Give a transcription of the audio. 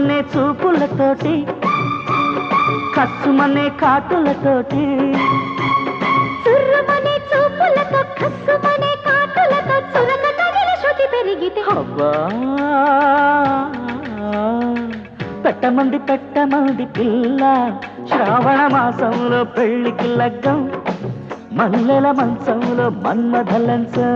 కస్సుమనే చూపులతోటి కస్సుమనే కాటులతోటి చుర్రుమనే చూపులతో కస్సుమనే కాటులతో చురక తగిలి శృతి పెరిగితే అబ్బా పెట్టమంది పిల్ల శ్రావణ మాసంలో పెళ్లికి లగ్గం మల్లెల మంచంలో మన్మథ లంచం